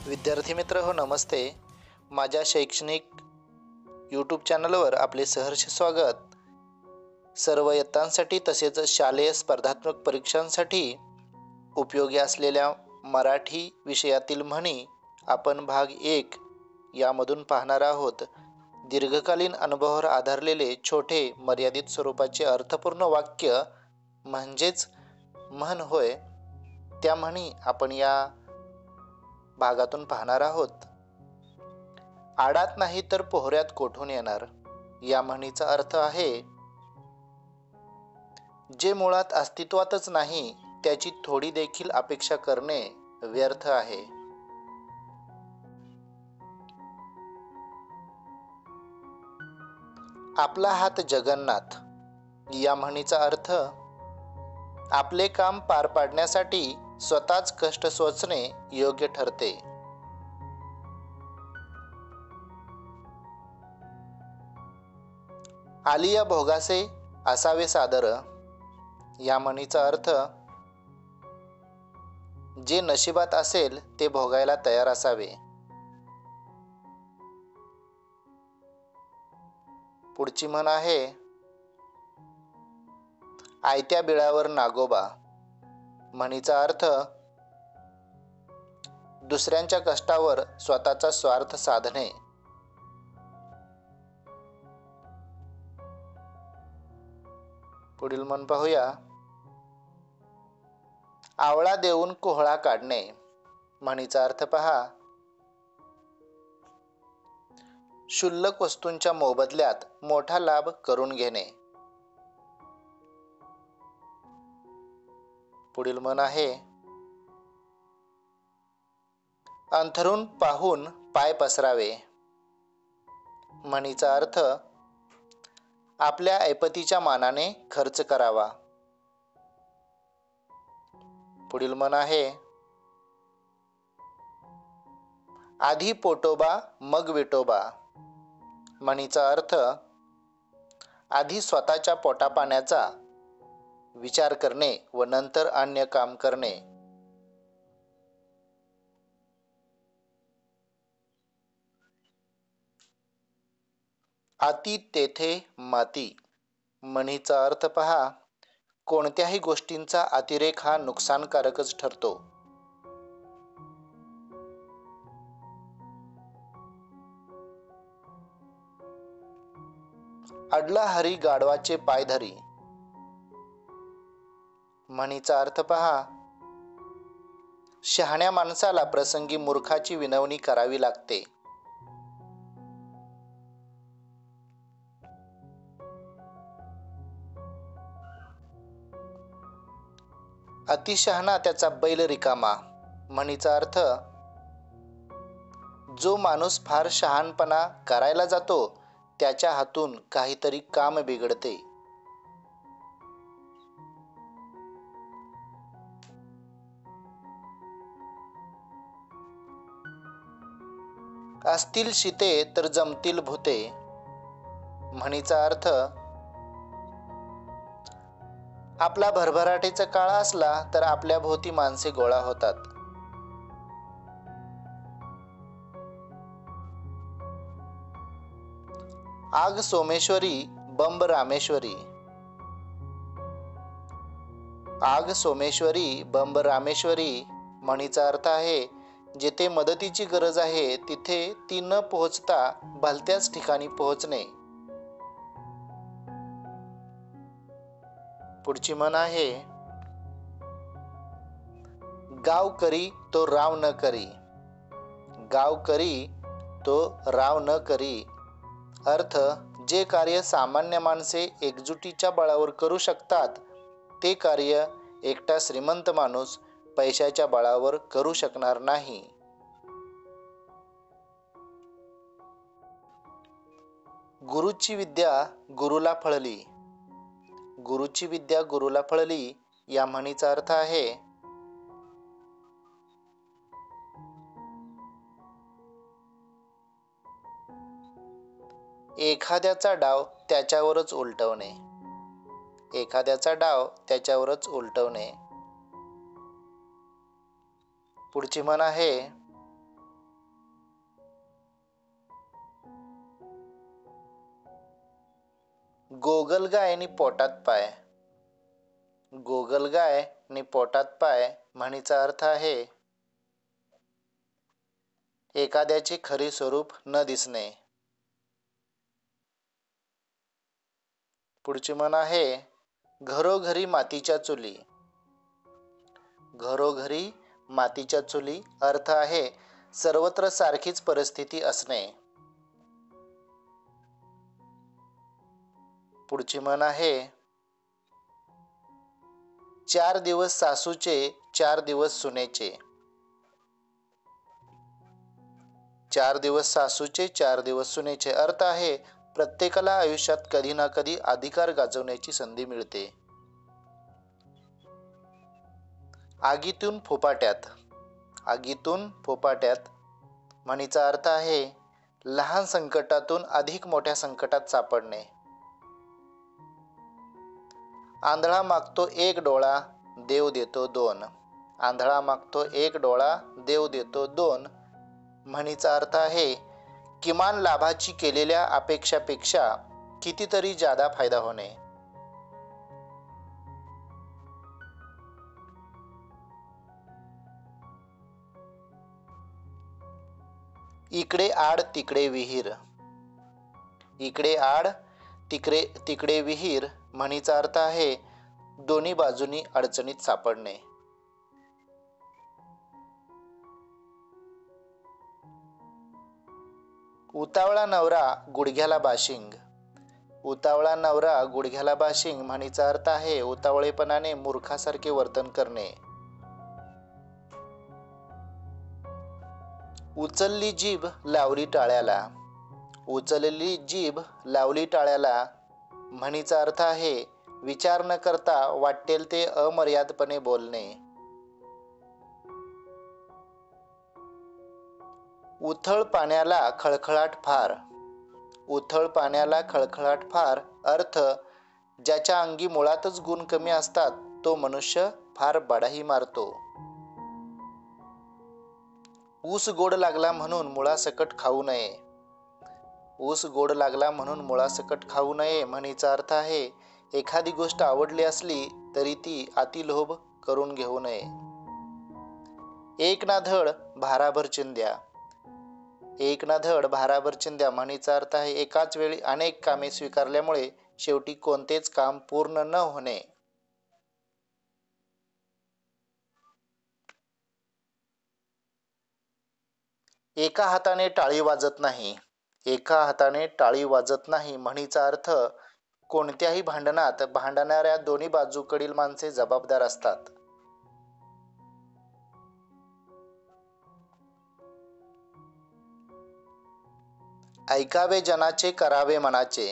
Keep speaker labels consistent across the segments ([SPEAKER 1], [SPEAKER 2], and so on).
[SPEAKER 1] विद्यार्थी मित्र हो, नमस्ते. माझ्या शैक्षणिक यूट्यूब चॅनलवर आपले सहर्ष स्वागत. सर्व इयत्तांसाठी तसेच शालेय स्पर्धात्मक परीक्षांसाठी उपयोगी असलेल्या मराठी विषयातील म्हणी आपण भाग 1 यामधून पाहणार आहोत. दीर्घकालीन अनुभवावर आधारलेले छोटे मर्यादित स्वरूपाचे अर्थपूर्ण वाक्य म्हणजेच म्हण होय. त्या म्हणी आपण या भागातून पाहणार आहोत. आडात नाही तर पोहऱ्यात कोठून येणार. या म्हणीचा अर्थ आहे, जे मुळात अस्तित्वातच नाही त्याची थोडी देखील अपेक्षा करणे व्यर्थ आहे. आपला हात जगन्नाथ. या म्हणीचा अर्थ, आपले काम पार पाडण्यासाठी स्वतःच कष्ट सोसणे योग्य ठरते. आलिया भोगासे असावे सादर. या म्हणीचा अर्थ, जे नशिबात असेल ते भोगायला तयार असावे. पुढची म्हण आहे, आयत्या बिळावर नागोबा. म्हणीचा अर्थ, दुसऱ्यांच्या कष्टावर स्वतःचा स्वार्थ साधणे. पुढील म्हण पाहूया, आवळा देऊन कोहळा काढणे. म्हणीचा अर्थ पहा, क्षुल्लक वस्तूंच्या मोबदल्यात मोठा लाभ करून घेणे. पुढील म्हण आहे, अंथरून पाहून पाय पसरावे. म्हणीचा अर्थ, आपल्या ऐपतीच्या मानाने खर्च करावा. पुढील म्हण आहे, आधी पोटोबा मग विठोबा. म्हणीचा अर्थ, आधी स्वतःच्या पोटापाण्याचा विचार करणे व नंतर अन्य काम करणे. अति तेथे माती. म्हणीचा अर्थ पहा, कोणत्याही गोष्टींचा अतिरेक हा नुकसानकारकच ठरतो. अडला हरी गाढवाचे पाय धरी. म्हणीचा अर्थ पहा, शहाण्या माणसाला प्रसंगी मूर्खाची विनवणी करावी लागते. अतिशहाणा त्याचा बैल रिकामा. म्हणीचा अर्थ, जो माणूस फार शहाणपणा करायला जातो त्याच्या हातून काहीतरी काम बिघडते. असतील शिते तर जमतील भूते. म्हणीचा अर्थ, आपला भरभराटीचा काळ असला तर आपल्या भोवती माणसे गोळा होतात. आग सोमेश्वरी बंब रामेश्वरी. आग सोमेश्वरी बंब रामेश्वरी म्हणीचा अर्थ आहे, जेथे मदतीची गरज आहे तिथे ती न पोहोचता भलत्याच ठिकाणी पोहोचणे. पुढची म्हण आहे, गाव करी तो राव न करी. गाव करी तो राव न करी. अर्थ, जे कार्य सामान्य माणसे एकजुटीच्या बळावर करू शकतात ते कार्य एकटा श्रीमंत माणूस पैशाच्या बळावर करू शकणार नाही. गुरुची विद्या गुरुला फळली. गुरुची विद्या गुरुला फळली या म्हणीचा अर्थ आहे, एखाद्याचा डाव त्याच्यावरच उलटवणे. एखाद्याचा डाव त्याच्यावरच उलटवणे. पुढची म्हण आहे, गोगलगाय नि पोटात पाय. गोगलगाय नि पोटात पाय म्हणीचा अर्थ आहे एखाद्याचे खरे स्वरूप न दिसणे. पुढची म्हण आहे घरोघरी मातीच्या चुली. घरोघरी मातीच्या चुली अर्थ आहे सर्वत्र सारखीच परिस्थिती असणे. पुढची म्हण आहे 4 दिवस सासूचे 4 दिवस सुनेचे. 4 दिवस सासूचे 4 दिवस सुनेचे अर्थ आहे प्रत्येकाला आयुष्यात कधी ना कधी अधिकार गाजवण्याची संधी मिळते. आगीतून फोपाट्यात. आगीतून फोपाट्यात म्हणीचा अर्थ आहे लहान संकटातून अधिक मोठ्या संकटात सापडणे. आंधळा मागतो 1 डोळा देव देतो 2. आंधळा मागतो 1 डोळा देव देतो 2 म्हणीचा अर्थ आहे किमान लाभाची केलेल्या अपेक्षापेक्षा कितीतरी जादा फायदा होणे. इकडे आड तिकडे विहीर. इकडे आड तिकडे विहीर म्हणीचा अर्थ आहे दोन्ही बाजूनी अडचणीत सापडणे. उतावळा नवरा गुडघ्याला बाशिंग. उतावळा नवरा गुडघ्याला बाशिंग म्हणीचा अर्थ आहे उतावळेपणाने मूर्खासारखे वर्तन करणे. उचलली जीभ लावली टाळ्याला. उचलली जीभ लावली टाळ्याला म्हणीचा अर्थ आहे विचार न करता वाटेल ते अमर्यादपणे बोलणे. उथळ पाण्याला खळखळाट फार. उथळ पाण्याला खळखळाट फार अर्थ ज्याच्या अंगी मुळातच गुण कमी असतात तो मनुष्य फार बडाही मारतो. ऊस गोड लागला म्हणून मुळासकट खाऊ नये. ऊस गोड लागला म्हणून मुळासकट खाऊ नये म्हणीचा अर्थ आहे एखादी गोष्ट आवडली असली तरी ती अतिलोभ करून घेऊ नये. एक ना धड भाराभर चिंध्या. एक ना धड भाराभर चिंध्या म्हणीचा अर्थ आहे एकाच वेळी अनेक कामे स्वीकारल्यामुळे शेवटी कोणतेच काम पूर्ण न होणे. एका हाताने टाळी वाजत नाही. एका हाताने टाळी वाजत नाही म्हणीचा अर्थ कोणत्याही भांडणात भांडणाऱ्या दोन्ही बाजूकडील माणसे जबाबदार असतात. ऐकावे जनाचे करावे मनाचे.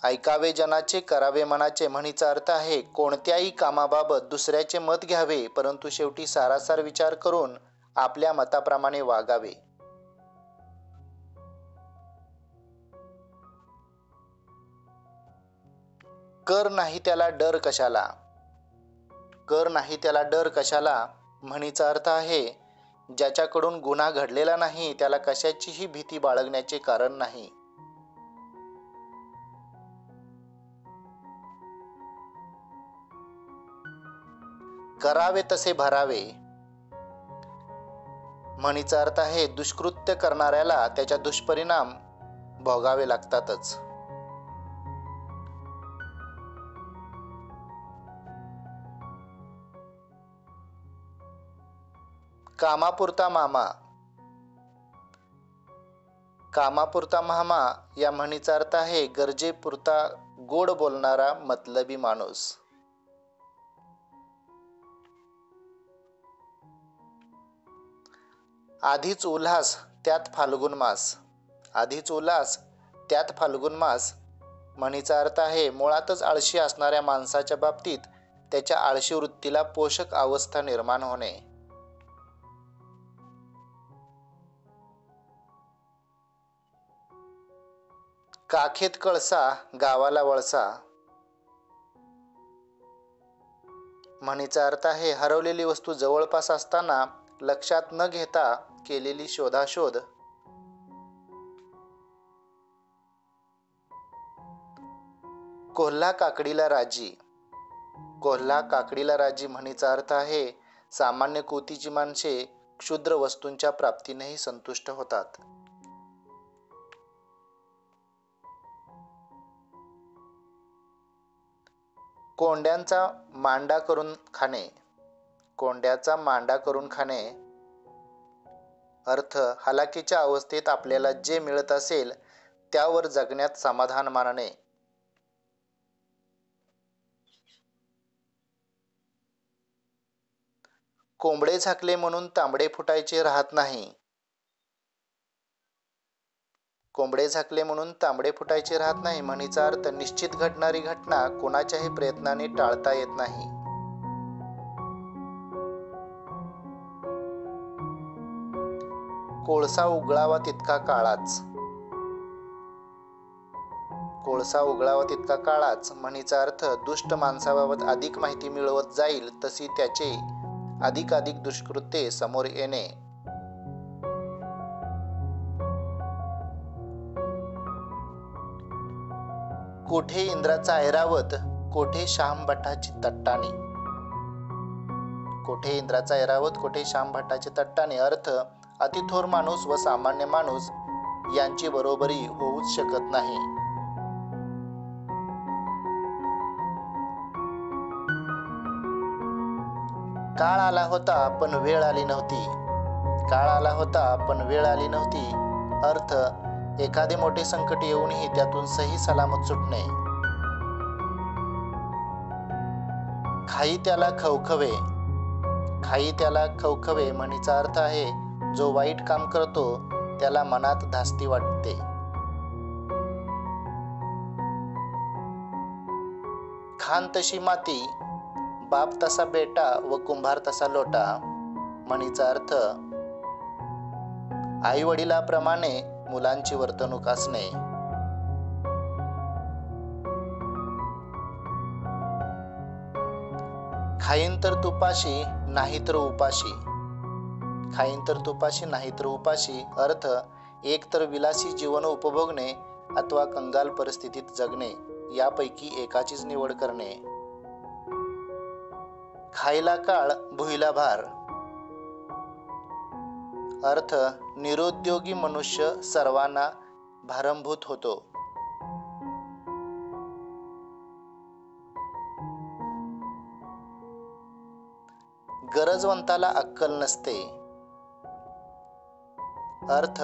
[SPEAKER 1] ऐकावे जनाचे करावे मनाचे म्हणीचा अर्थ आहे कोणत्याही कामाबाबत दुसऱ्याचे मत घ्यावे परंतु शेवटी सारासार विचार करून आपल्या मताप्रमाणे वागावे. कर नाही त्याला डर कशाला. कर नाही त्याला डर कशाला म्हणीचा अर्थ आहे ज्याच्याकडून गुन्हा घडलेला नाही त्याला कशाचीही भीती बाळगण्याचे कारण नाही. करावे तसे भरावे म्हणीचा अर्थ आहे दुष्कृत्य करणाऱ्याला त्याच्या दुष्परिणाम भोगावे लागतातच. कामापुरता मामा. कामापुरता मामा या म्हणीचा अर्थ आहे गरजेपुरता गोड बोलणारा मतलबी माणूस. आधीच उल्हास त्यात फाल्गुन मास. आधीच उल्हास त्यात फाल्गुन मास म्हणीचा अर्थ आहे मुळातच आळशी असणाऱ्या माणसाच्या बाबतीत त्याच्या आळशी वृत्तीला पोषक अवस्था निर्माण होणे. काखेत कळसा गावाला वळसा म्हणीचा अर्थ आहे हरवलेली वस्तू जवळपास असताना लक्षात न घेता केलेली शोधाशोध. कोल्हा काकडीला राजी. कोल्हा काकडीला राजी म्हणीचा अर्थ आहे सामान्य कोतीची माणसे क्षुद्र वस्तूंच्या प्राप्तीनेही संतुष्ट होतात. कोंड्यांचा मांडा करून खाणे. कोंड्याचा मांडा करून खाणे अर्थ हलाखीच्या अवस्थेत आपल्याला जे मिळत असेल त्यावर जगण्यात समाधान मानणे. कोंबडे झाकले म्हणून तांबडे फुटायचे राहत नाही. कोंबडे झाकले म्हणून तांबडे फुटायचे राहत नाही म्हणीचा अर्थ निश्चित घडणारी घटना कोणाच्याही प्रयत्नाने टाळता येत नाही. कोळसा उगळावा तितका काळाच. कोळसा उगळावा तितका काळाच म्हणीचा अर्थ दुष्ट माणसाबाबत अधिक माहिती मिळवत जाईल तशी त्याचे अधिकाधिक दुष्कृत्ये समोर येणे. कोठे इंद्राचा ऐरावत, कोठे श्यामभट्टाची तट्टाणी. कोठे इंद्राचा ऐरावत, कोठे श्यामभट्टाची तट्टाणी अर्थ अतिथोर माणूस व सामान्य माणूस यांची बरोबरी होऊच शकत नाही. काळ आला होता पण वेळ आली नव्हती. काळ आला होता पण वेळ आली नव्हती अर्थ एखादे मोठे संकट येऊनही त्यातून सही सलामत सुटणे. खाई त्याला खवखवे. खाई त्याला खवखवे म्हणीचा अर्थ आहे जो वाईट काम करतो त्याला मनात धास्ती वाटते. खान तशी माती, बाप तसा बेटा व कुंभार तसा लोटा म्हणीचा अर्थ आई वडिलाप्रमाणे मुलांची वर्तणूक असणे. खाईन तर तुपाशी नाही तर उपाशी. खाईन तर तुपाशी नाही तर उपाशी अर्थ एक तर विलासी जीवन उपभोगणे अथवा कंगाल परिस्थितीत जगणे यापैकी एकाचीच निवड करणे. खायला काळ भुईला भार अर्थ निरुद्योगी मनुष्य सर्वांना भारंभूत होतो. गरजवंताला अक्कल नसते अर्थ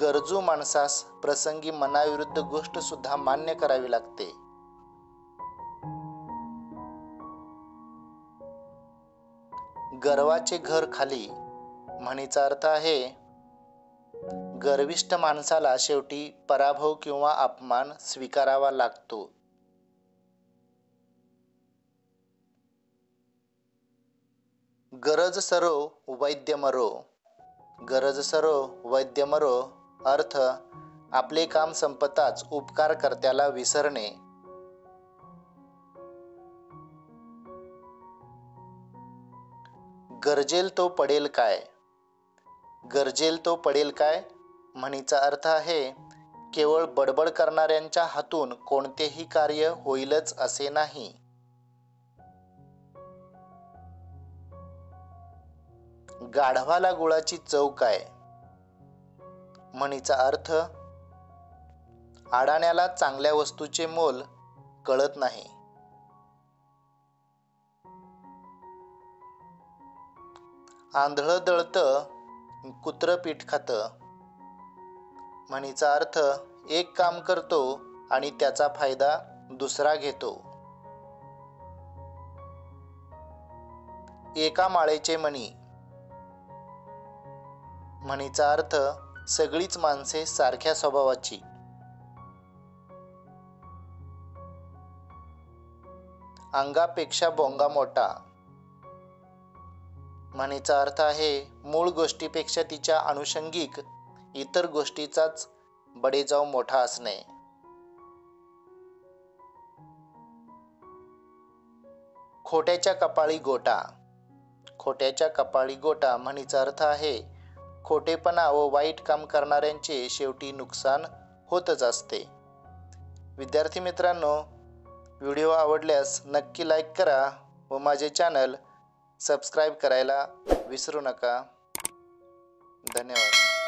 [SPEAKER 1] गरजू माणसास प्रसंगी मनाविरुद्ध गोष्ट सुद्धा मान्य करावी लागते. गर्वाचे घर खाली म्हणीचा अर्थ आहे गर्विष्ठ माणसाला शेवटी पराभव किंवा अपमान स्वीकारावा लागतो. गरज सरो वैद्य मरो. गरज सरो वैद्य मरो अर्थ आपले काम संपताच उपकार कर्त्याला विसरणे. गरजेल तो पडेल काय. गरजेल तो पडेल काय म्हणीचा अर्थ आहे केवळ बडबड करणाऱ्यांच्या हातून कोणतेही कार्य होईलच असे नाही. गाढवाला गुळाची चव काय म्हणीचा अर्थ अडाण्याला चांगल्या वस्तूचे मोल कळत नाही. आंधळं दळतं कुत्रं पीठ खातं म्हणीचा अर्थ एक काम करतो आणि त्याचा फायदा दुसरा घेतो. एका माळेचे मणी म्हणीचा अर्थ सगळीच माणसे सारख्या स्वभावाची. अंगापेक्षा बोंगा मोठा म्हणीचा अर्थ आहे मूळ गोष्टीपेक्षा तिच्या अनुषंगिक इतर गोष्टीचाच बडेजाव मोठा असणे. खोट्याच्या कपाळी गोटा. खोट्याच्या कपाळी गोटा म्हणीचा अर्थ आहे खोटेपणा व वाईट काम करणाऱ्यांचे शेवटी नुकसान होतच असते. विद्यार्थी मित्रांनो, व्हिडिओ आवडल्यास नक्की लाईक करा व माझे चॅनल सबस्क्राईब करायला विसरू नका. धन्यवाद.